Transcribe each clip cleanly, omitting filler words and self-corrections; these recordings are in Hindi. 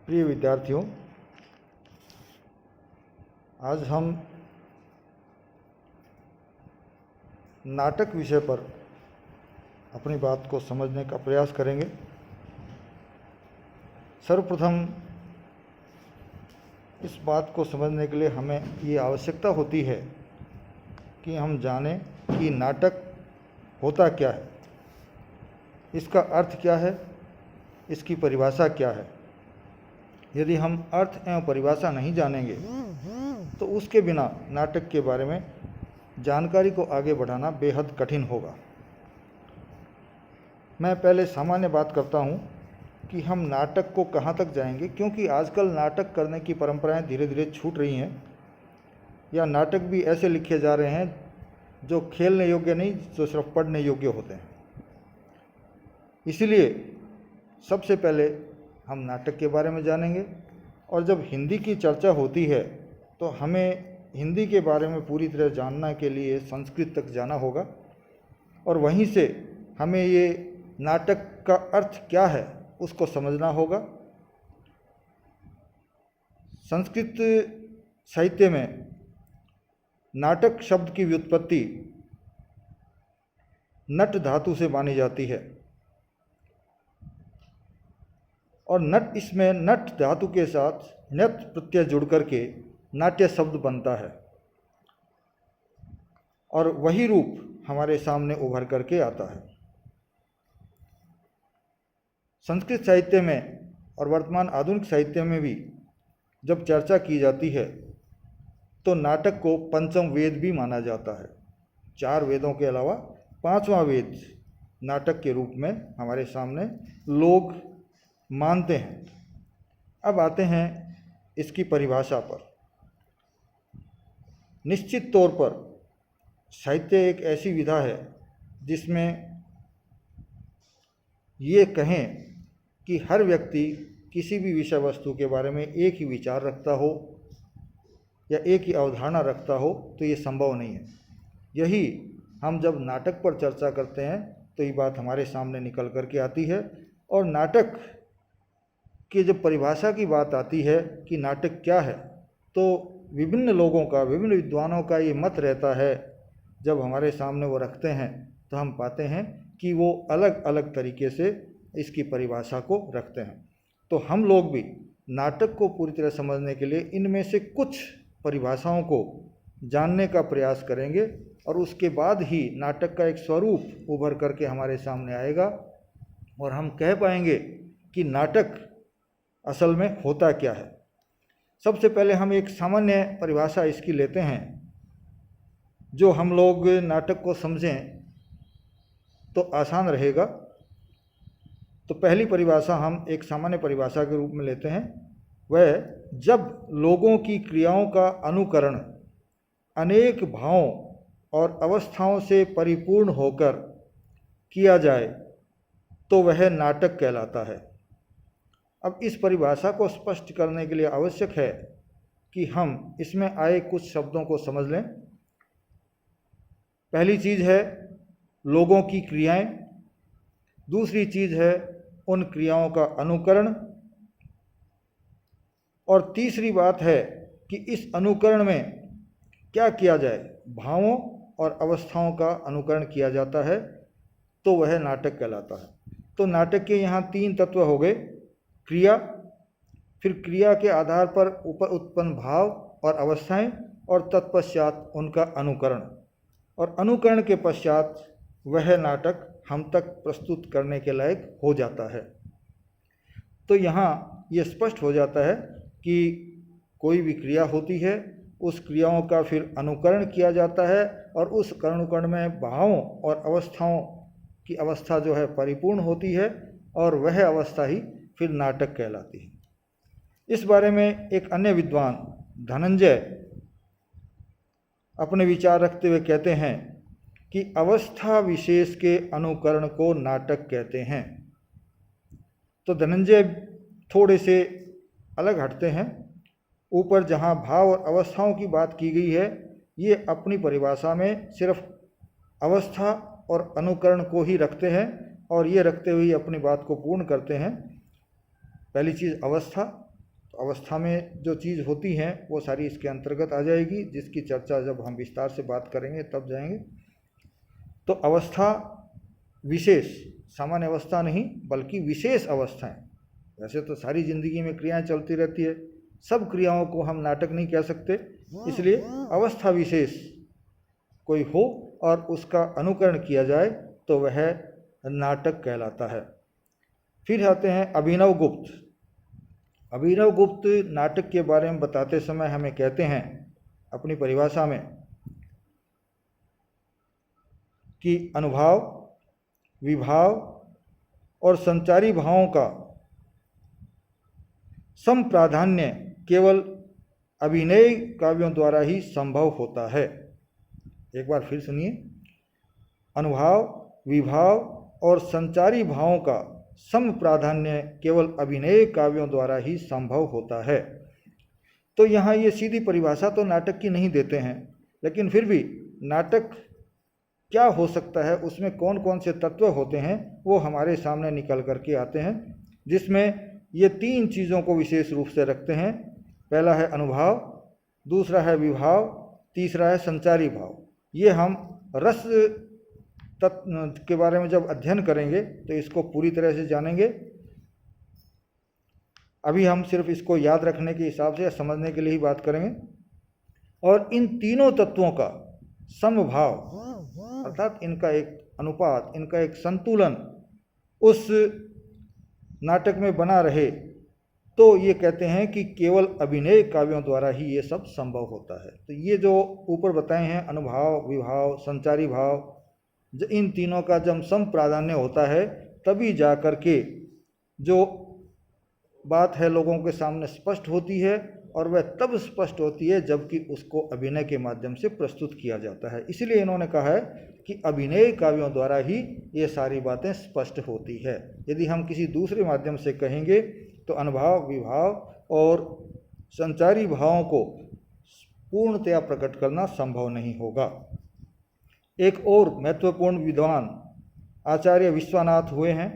प्रिय विद्यार्थियों, आज हम नाटक विषय पर अपनी बात को समझने का प्रयास करेंगे। सर्वप्रथम इस बात को समझने के लिए हमें ये आवश्यकता होती है कि हम जानें कि नाटक होता क्या है, इसका अर्थ क्या है, इसकी परिभाषा क्या है। यदि हम अर्थ एवं परिभाषा नहीं जानेंगे तो उसके बिना नाटक के बारे में जानकारी को आगे बढ़ाना बेहद कठिन होगा। मैं पहले सामान्य बात करता हूँ कि हम नाटक को कहाँ तक जाएंगे, क्योंकि आजकल नाटक करने की परंपराएं धीरे धीरे छूट रही हैं, या नाटक भी ऐसे लिखे जा रहे हैं जो खेलने योग्य नहीं, जो सिर्फ पढ़ने योग्य होते हैं। इसीलिए सबसे पहले हम नाटक के बारे में जानेंगे, और जब हिंदी की चर्चा होती है तो हमें हिंदी के बारे में पूरी तरह जानने के लिए संस्कृत तक जाना होगा, और वहीं से हमें ये नाटक का अर्थ क्या है उसको समझना होगा। संस्कृत साहित्य में नाटक शब्द की व्युत्पत्ति नट धातु से मानी जाती है, और नट इसमें नट धातु के साथ नत प्रत्यय जुड़ करके नाट्य शब्द बनता है, और वही रूप हमारे सामने उभर करके आता है। संस्कृत साहित्य में और वर्तमान आधुनिक साहित्य में भी जब चर्चा की जाती है तो नाटक को पंचम वेद भी माना जाता है। 4 वेदों के अलावा 5वां वेद नाटक के रूप में हमारे सामने लोग मानते हैं। अब आते हैं इसकी परिभाषा पर। निश्चित तौर पर साहित्य एक ऐसी विधा है जिसमें ये कहें कि हर व्यक्ति किसी भी विषय वस्तु के बारे में एक ही विचार रखता हो या एक ही अवधारणा रखता हो तो ये संभव नहीं है। यही हम जब नाटक पर चर्चा करते हैं तो ये बात हमारे सामने निकल करके आती है, और नाटक की जब परिभाषा की बात आती है कि नाटक क्या है, तो विभिन्न लोगों का, विभिन्न विद्वानों का ये मत रहता है। जब हमारे सामने वो रखते हैं तो हम पाते हैं कि वो अलग अलग तरीके से इसकी परिभाषा को रखते हैं। तो हम लोग भी नाटक को पूरी तरह समझने के लिए इनमें से कुछ परिभाषाओं को जानने का प्रयास करेंगे, और उसके बाद ही नाटक का एक स्वरूप उभर करके हमारे सामने आएगा, और हम कह पाएंगे कि नाटक असल में होता क्या है। सबसे पहले हम एक सामान्य परिभाषा इसकी लेते हैं, जो हम लोग नाटक को समझें तो आसान रहेगा। तो पहली परिभाषा हम एक सामान्य परिभाषा के रूप में लेते हैं, वह जब लोगों की क्रियाओं का अनुकरण अनेक भावों और अवस्थाओं से परिपूर्ण होकर किया जाए तो वह नाटक कहलाता है। अब इस परिभाषा को स्पष्ट करने के लिए आवश्यक है कि हम इसमें आए कुछ शब्दों को समझ लें। पहली चीज़ है लोगों की क्रियाएं, दूसरी चीज़ है उन क्रियाओं का अनुकरण, और तीसरी बात है कि इस अनुकरण में क्या किया जाए, भावों और अवस्थाओं का अनुकरण किया जाता है तो वह नाटक कहलाता है। तो नाटक के यहाँ 3 तत्व हो गए, क्रिया, फिर क्रिया के आधार पर ऊपर उत्पन्न भाव और अवस्थाएं, और तत्पश्चात उनका अनुकरण, और अनुकरण के पश्चात वह नाटक हम तक प्रस्तुत करने के लायक हो जाता है। तो यहाँ ये स्पष्ट हो जाता है कि कोई भी क्रिया होती है, उस क्रियाओं का फिर अनुकरण किया जाता है, और उस अनुकरण में भावों और अवस्थाओं की अवस्था जो है परिपूर्ण होती है, और वह अवस्था ही फिर नाटक कहलाती है। इस बारे में एक अन्य विद्वान धनंजय अपने विचार रखते हुए कहते हैं कि अवस्था विशेष के अनुकरण को नाटक कहते हैं। तो धनंजय थोड़े से अलग हटते हैं। ऊपर जहाँ भाव और अवस्थाओं की बात की गई है, ये अपनी परिभाषा में सिर्फ अवस्था और अनुकरण को ही रखते हैं, और ये रखते हुए अपनी बात को पूर्ण करते हैं। पहली चीज़ अवस्था, अवस्था में जो चीज़ होती हैं वो सारी इसके अंतर्गत आ जाएगी, जिसकी चर्चा जब हम विस्तार से बात करेंगे तब जाएंगे। तो अवस्था विशेष, सामान्य अवस्था नहीं बल्कि विशेष अवस्थाएं। वैसे तो सारी जिंदगी में क्रियाएं चलती रहती है, सब क्रियाओं को हम नाटक नहीं कह सकते, इसलिए अवस्था विशेष कोई हो और उसका अनुकरण किया जाए तो वह नाटक कहलाता है। फिर आते हैं अभिनव गुप्त। अभिनव गुप्त नाटक के बारे में बताते समय हमें कहते हैं अपनी परिभाषा में कि अनुभाव, विभाव और संचारी भावों का सम प्राधान्य केवल अभिनय काव्यों द्वारा ही संभव होता है। एक बार फिर सुनिए, अनुभाव, विभाव और संचारी भावों का सम प्राधान्य केवल अभिनय काव्यों द्वारा ही संभव होता है। तो यहाँ ये सीधी परिभाषा तो नाटक की नहीं देते हैं, लेकिन फिर भी नाटक क्या हो सकता है, उसमें कौन कौन से तत्व होते हैं वो हमारे सामने निकल करके आते हैं, जिसमें ये तीन चीज़ों को विशेष रूप से रखते हैं। पहला है अनुभाव, दूसरा है विभाव, तीसरा है संचारी भाव। ये हम रस तत्व के बारे में जब अध्ययन करेंगे तो इसको पूरी तरह से जानेंगे। अभी हम सिर्फ इसको याद रखने के हिसाब से या समझने के लिए ही बात करेंगे। और इन तीनों तत्वों का समभाव अर्थात इनका एक अनुपात, इनका एक संतुलन उस नाटक में बना रहे तो ये कहते हैं कि केवल अभिनय काव्यों द्वारा ही ये सब संभव होता है। तो ये जो ऊपर बताए हैं अनुभाव, विभाव, संचारी भाव, इन तीनों का जब सम प्राधान्य होता है तभी जा कर के जो बात है लोगों के सामने स्पष्ट होती है, और वह तब स्पष्ट होती है जबकि उसको अभिनय के माध्यम से प्रस्तुत किया जाता है। इसलिए इन्होंने कहा है कि अभिनय काव्यों द्वारा ही ये सारी बातें स्पष्ट होती है। यदि हम किसी दूसरे माध्यम से कहेंगे तो अनुभाव, विभाव और संचारी भावों को पूर्णतया प्रकट करना संभव नहीं होगा। एक और महत्वपूर्ण विद्वान आचार्य विश्वनाथ हुए हैं,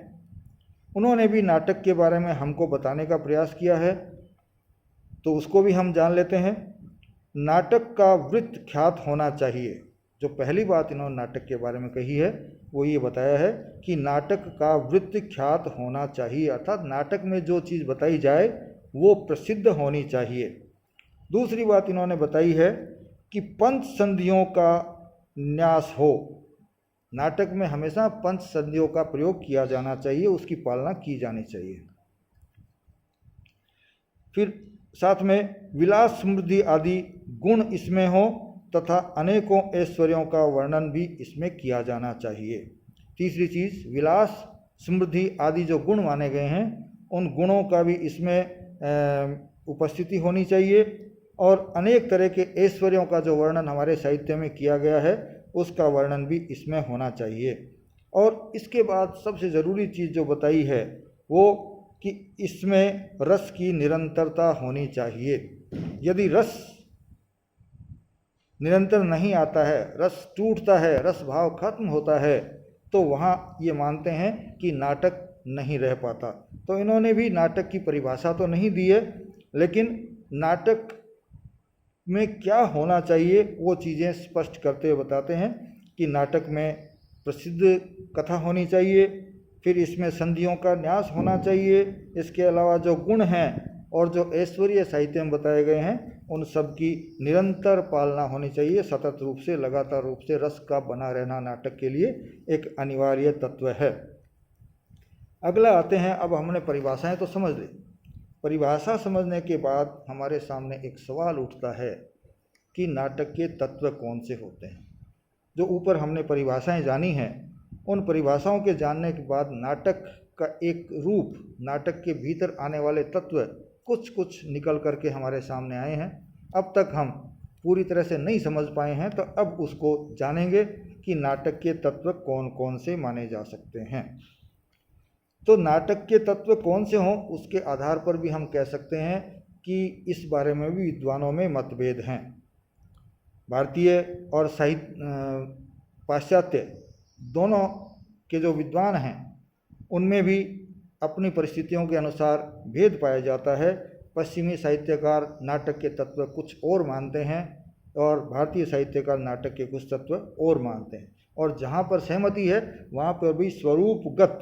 उन्होंने भी नाटक के बारे में हमको बताने का प्रयास किया है, तो उसको भी हम जान लेते हैं। नाटक का वृत्त ख्यात होना चाहिए। जो पहली बात इन्होंने नाटक के बारे में कही है वो ये बताया है कि नाटक का वृत्त ख्यात होना चाहिए, अर्थात नाटक में जो चीज़ बताई जाए वो प्रसिद्ध होनी चाहिए। दूसरी बात इन्होंने बताई है कि पंच संधियों का न्यास हो। नाटक में हमेशा पंच संधियों का प्रयोग किया जाना चाहिए, उसकी पालना की जानी चाहिए। फिर साथ में विलास, समृद्धि आदि गुण इसमें हो तथा अनेकों ऐश्वर्यों का वर्णन भी इसमें किया जाना चाहिए। तीसरी चीज़, विलास, समृद्धि आदि जो गुण माने गए हैं उन गुणों का भी इसमें उपस्थिति होनी चाहिए, और अनेक तरह के ऐश्वर्यों का जो वर्णन हमारे साहित्य में किया गया है उसका वर्णन भी इसमें होना चाहिए। और इसके बाद सबसे ज़रूरी चीज़ जो बताई है वो कि इसमें रस की निरंतरता होनी चाहिए। यदि रस निरंतर नहीं आता है, रस टूटता है, रस भाव खत्म होता है, तो वहाँ ये मानते हैं कि नाटक नहीं रह पाता। तो इन्होंने भी नाटक की परिभाषा तो नहीं दी है, लेकिन नाटक में क्या होना चाहिए वो चीज़ें स्पष्ट करते हुए बताते हैं कि नाटक में प्रसिद्ध कथा होनी चाहिए, फिर इसमें संधियों का न्यास होना चाहिए, इसके अलावा जो गुण हैं और जो ऐश्वर्य साहित्य में बताए गए हैं उन सब की निरंतर पालना होनी चाहिए। सतत रूप से, लगातार रूप से रस का बना रहना नाटक के लिए एक अनिवार्य तत्व है। अगला आते हैं, अब हमने परिभाषाएं तो समझ ली। परिभाषा समझने के बाद हमारे सामने एक सवाल उठता है कि नाटक के तत्व कौन से होते हैं। जो ऊपर हमने परिभाषाएं जानी हैं, उन परिभाषाओं के जानने के बाद नाटक का एक रूप, नाटक के भीतर आने वाले तत्व कुछ कुछ निकल करके हमारे सामने आए हैं। अब तक हम पूरी तरह से नहीं समझ पाए हैं, तो अब उसको जानेंगे कि नाटक के तत्व कौन कौन से माने जा सकते हैं। तो नाटक के तत्व कौन से हों उसके आधार पर भी हम कह सकते हैं कि इस बारे में भी विद्वानों में मतभेद हैं। भारतीय और पाश्चात्य दोनों के जो विद्वान हैं उनमें भी अपनी परिस्थितियों के अनुसार भेद पाया जाता है, पश्चिमी साहित्यकार नाटक के तत्व कुछ और मानते हैं और भारतीय साहित्यकार नाटक के कुछ तत्व और मानते हैं, और जहाँ पर सहमति है वहाँ पर भी स्वरूपगत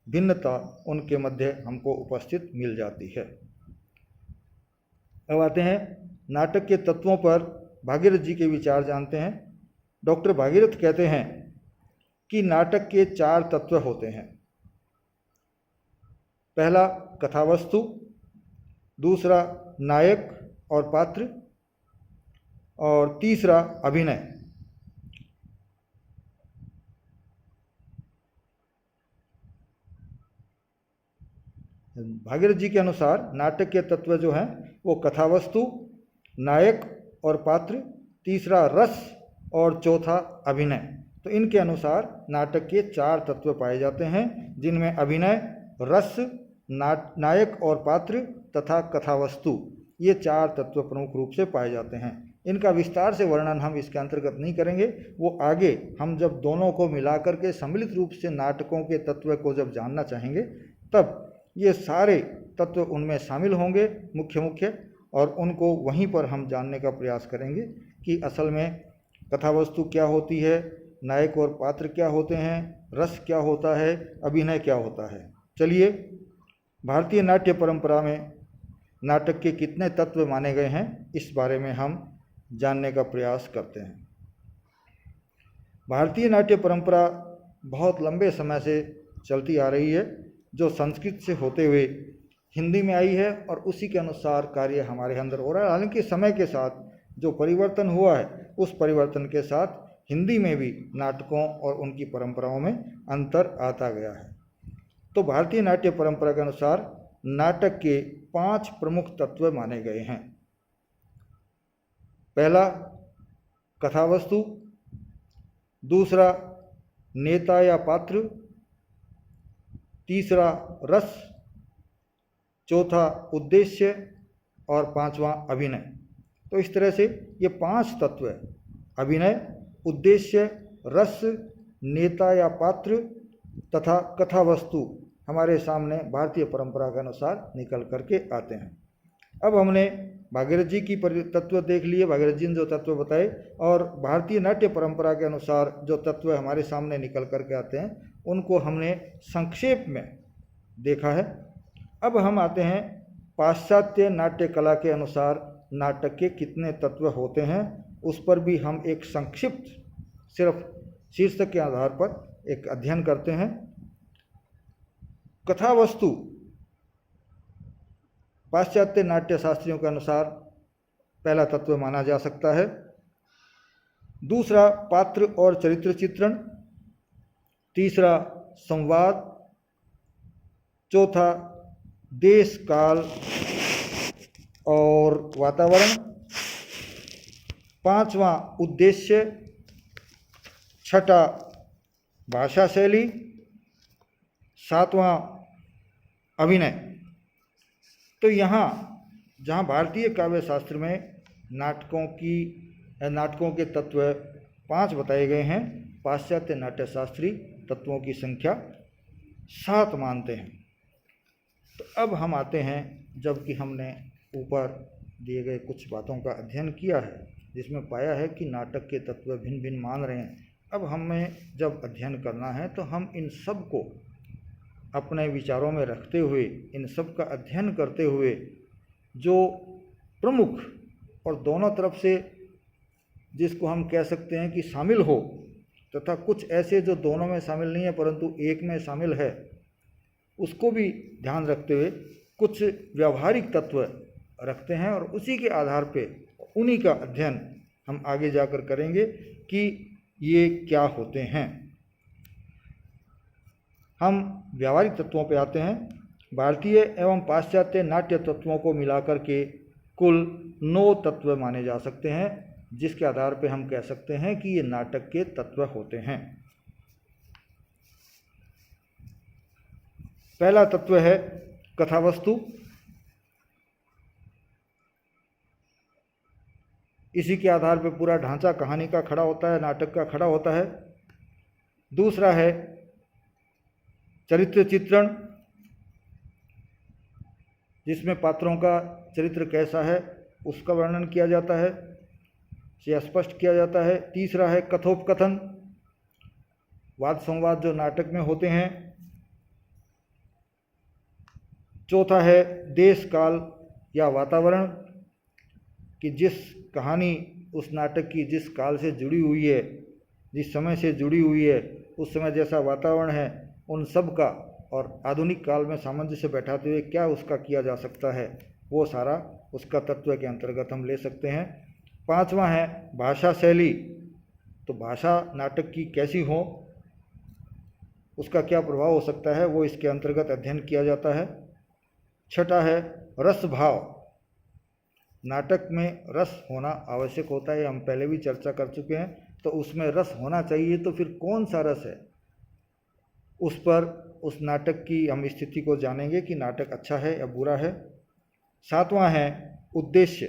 भिन्नता उनके मध्य हमको उपस्थित मिल जाती है। अब आते हैं नाटक के तत्वों पर भागीरथ जी के विचार जानते हैं। डॉक्टर भागीरथ कहते हैं कि नाटक के 4 तत्व होते हैं। पहला कथावस्तु, दूसरा नायक और पात्र, और तीसरा अभिनय। भागीरथ जी के अनुसार नाटक के तत्व जो हैं वो कथावस्तु, नायक और पात्र, तीसरा रस और चौथा अभिनय। तो इनके अनुसार नाटक के 4 तत्व पाए जाते हैं, जिनमें अभिनय, रस, नायक और पात्र तथा कथावस्तु, ये 4 तत्व प्रमुख रूप से पाए जाते हैं। इनका विस्तार से वर्णन हम इसके अंतर्गत नहीं करेंगे, वो आगे हम जब दोनों को मिलाकर के सम्मिलित रूप से नाटकों के तत्व को जब जानना चाहेंगे तब ये सारे तत्व उनमें शामिल होंगे मुख्य, और उनको वहीं पर हम जानने का प्रयास करेंगे कि असल में कथावस्तु क्या होती है, नायक और पात्र क्या होते हैं, रस क्या होता है, अभिनय क्या होता है। चलिए, भारतीय नाट्य परंपरा में नाटक के कितने तत्व माने गए हैं इस बारे में हम जानने का प्रयास करते हैं। भारतीय नाट्य परंपरा बहुत लंबे समय से चलती आ रही है, जो संस्कृत से होते हुए हिंदी में आई है, और उसी के अनुसार कार्य हमारे अंदर हो रहा है। हालांकि समय के साथ जो परिवर्तन हुआ है उस परिवर्तन के साथ हिंदी में भी नाटकों और उनकी परंपराओं में अंतर आता गया है। तो भारतीय नाट्य परंपरा के अनुसार नाटक के 5 प्रमुख तत्व माने गए हैं। पहला कथावस्तु, दूसरा नेता या पात्र, तीसरा रस, चौथा उद्देश्य और 5वां अभिनय। तो इस तरह से ये 5 तत्व अभिनय, उद्देश्य, रस, नेता या पात्र तथा कथावस्तु हमारे सामने भारतीय परंपरा के अनुसार निकल करके आते हैं। अब हमने भागीरथ जी की तत्व देख लिए, भागीरथ जी ने जो तत्व बताए, और भारतीय नाट्य परंपरा के अनुसार जो तत्व हमारे सामने निकल करके आते हैं उनको हमने संक्षेप में देखा है। अब हम आते हैं पाश्चात्य नाट्य कला के अनुसार नाटक के कितने तत्व होते हैं, उस पर भी हम एक संक्षिप्त सिर्फ शीर्षक के आधार पर एक अध्ययन करते हैं। कथावस्तु पाश्चात्य नाट्य शास्त्रियों के अनुसार पहला तत्व माना जा सकता है। दूसरा पात्र और चरित्र चित्रण, तीसरा संवाद, चौथा देश काल और वातावरण, 5वां उद्देश्य, छठा भाषा शैली, 7वां अभिनय। तो यहाँ जहाँ भारतीय काव्य शास्त्र में नाटकों के तत्व 5 बताए गए हैं, पाश्चात्य नाट्य शास्त्री तत्वों की संख्या 7 मानते हैं। तो अब हम आते हैं, जबकि हमने ऊपर दिए गए कुछ बातों का अध्ययन किया है जिसमें पाया है कि नाटक के तत्व भिन्न भिन्न मान रहे हैं, अब हमें जब अध्ययन करना है तो हम इन सब को अपने विचारों में रखते हुए, इन सब का अध्ययन करते हुए जो प्रमुख और दोनों तरफ से जिसको हम कह सकते हैं कि शामिल हो, तथा कुछ ऐसे जो दोनों में शामिल नहीं है परंतु एक में शामिल है, उसको भी ध्यान रखते हुए कुछ व्यावहारिक तत्व रखते हैं, और उसी के आधार पे उन्हीं का अध्ययन हम आगे जाकर करेंगे कि ये क्या होते हैं। हम व्यावहारिक तत्वों पे आते हैं। भारतीय एवं पाश्चात्य नाट्य तत्वों को मिलाकर के कुल 9 तत्व माने जा सकते हैं, जिसके आधार पे हम कह सकते हैं कि ये नाटक के तत्व होते हैं। पहला तत्व है कथावस्तु। इसी के आधार पर पूरा ढांचा कहानी का खड़ा होता है, नाटक का खड़ा होता है। दूसरा है चरित्र चित्रण। जिसमें पात्रों का चरित्र कैसा है उसका वर्णन किया जाता है या स्पष्ट किया जाता है। तीसरा है कथोपकथन, वाद संवाद जो नाटक में होते हैं। चौथा है देश काल या वातावरण, कि जिस कहानी उस नाटक की जिस काल से जुड़ी हुई है, जिस समय से जुड़ी हुई है, उस समय जैसा वातावरण है, उन सब का और आधुनिक काल में सामंजस्य बैठाते हुए क्या उसका किया जा सकता है, वो सारा उसका तत्व के अंतर्गत हम ले सकते हैं। पांचवा है भाषा शैली, तो भाषा नाटक की कैसी हो, उसका क्या प्रभाव हो सकता है, वो इसके अंतर्गत अध्ययन किया जाता है। छठा है रस भाव, नाटक में रस होना आवश्यक होता है, हम पहले भी चर्चा कर चुके हैं। तो उसमें रस होना चाहिए, तो फिर कौन सा रस है, उस पर उस नाटक की हम स्थिति को जानेंगे कि नाटक अच्छा है या बुरा है। सातवां है उद्देश्य,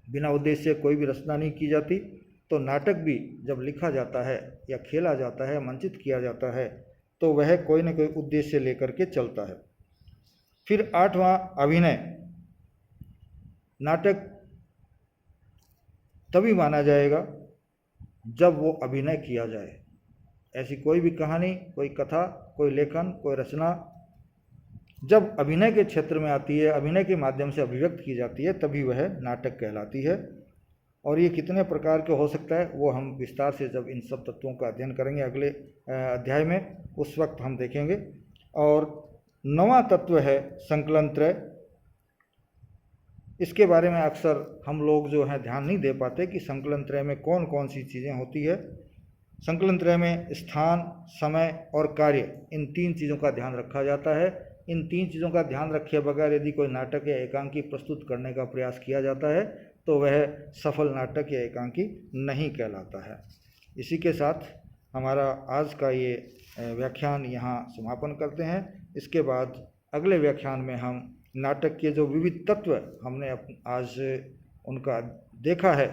बिना उद्देश्य कोई भी रचना नहीं की जाती। तो नाटक भी जब लिखा जाता है या खेला जाता है, मंचित किया जाता है, तो वह कोई न कोई उद्देश्य लेकर के चलता है। फिर आठवां अभिनय, नाटक तभी माना जाएगा जब वो अभिनय किया जाए। ऐसी कोई भी कहानी, कोई कथा, कोई लेखन, कोई रचना जब अभिनय के क्षेत्र में आती है, अभिनय के माध्यम से अभिव्यक्त की जाती है, तभी वह नाटक कहलाती है। और ये कितने प्रकार के हो सकता है वो हम विस्तार से जब इन सब तत्वों का अध्ययन करेंगे अगले अध्याय में, उस वक्त हम देखेंगे। और नवां तत्व है संकलन त्रय। इसके बारे में अक्सर हम लोग जो हैं ध्यान नहीं दे पाते कि संकलन त्रय में कौन कौन सी चीज़ें होती है। संकलन त्रय में स्थान, समय और कार्य, इन तीन चीज़ों का ध्यान रखा जाता है। इन तीन चीज़ों का ध्यान रखे बगैर यदि कोई नाटक या एकांकी प्रस्तुत करने का प्रयास किया जाता है तो वह सफल नाटक या एकांकी नहीं कहलाता है। इसी के साथ हमारा आज का ये व्याख्यान यहाँ समापन करते हैं। इसके बाद अगले व्याख्यान में हम नाटक के जो विविध तत्व हमने आज उनका देखा है,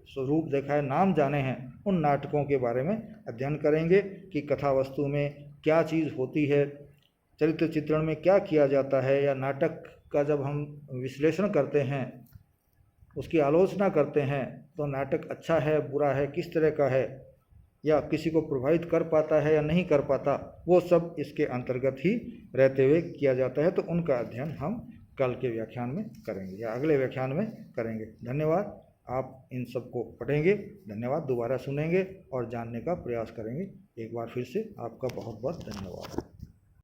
स्वरूप देखा है, नाम जाने हैं, उन नाटकों के बारे में अध्ययन करेंगे कि कथा वस्तु में क्या चीज़ होती है, चरित्र चित्रण में क्या किया जाता है, या नाटक का जब हम विश्लेषण करते हैं, उसकी आलोचना करते हैं, तो नाटक अच्छा है, बुरा है, किस तरह का है, या किसी को प्रभावित कर पाता है या नहीं कर पाता, वो सब इसके अंतर्गत ही रहते हुए किया जाता है। तो उनका अध्ययन हम कल के व्याख्यान में करेंगे या अगले व्याख्यान में करेंगे। धन्यवाद। आप इन सब को पढ़ेंगे, धन्यवाद, दोबारा सुनेंगे और जानने का प्रयास करेंगे। एक बार फिर से आपका बहुत बहुत धन्यवाद।